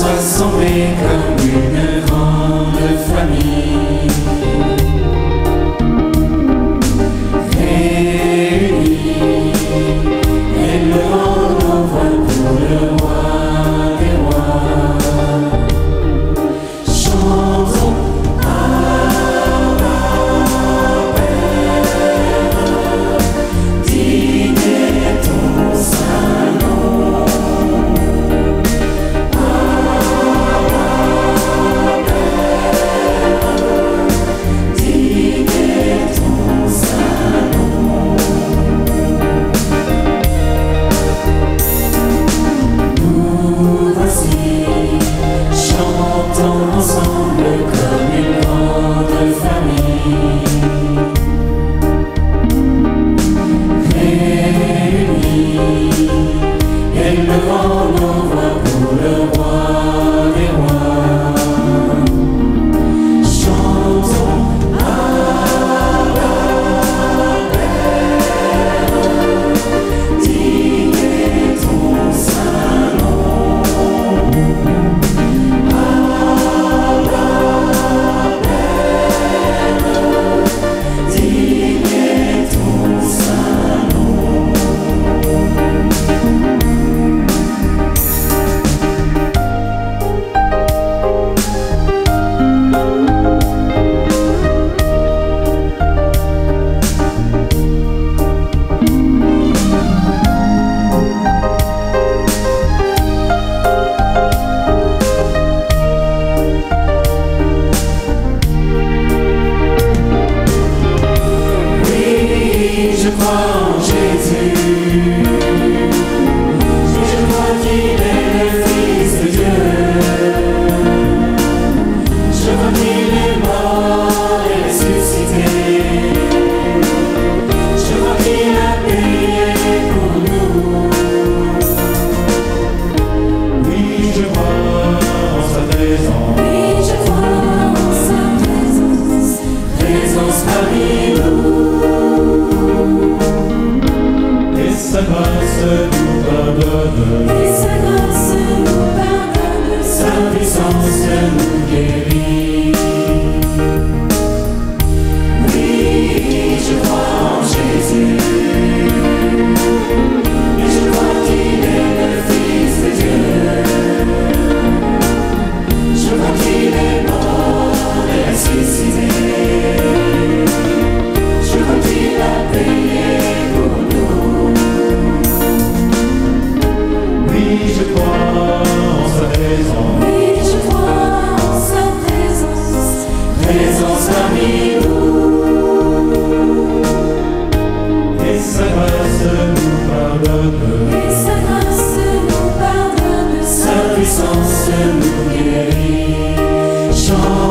Rassemblés comme une grande famille, réunis, élevant nos voix pour le roi des rois. Chantons Abba Père, digne est ton saint nom. Ensemble comme une grande famille, réunis, élevant nos voix pour le roi des rois. Chantons Abba Père, digne est ton saint nom. Je crois en Jésus, je crois qu'il est le Fils de Dieu, je crois qu'il est mort et ressuscité, je crois qu'il a payé pour nous. Oui, je crois en sa présence, oui, je crois en sa présence, présence parmi nous. Sa grâce nous pardonne, et sa grâce nous pardonne, sa puissance nous guérit. Oui, je crois en Jésus, et je crois qu'il est le Fils de Dieu. Je crois qu'il est mort et ressuscité. Je crois qu'il a payé pour nous. Oui, je crois en sa présence. Oui, je crois en sa présence. Présence parmi nous. Et sa grâce nous pardonne. Et sa grâce nous pardonne. Sa puissance nous guérit. Chante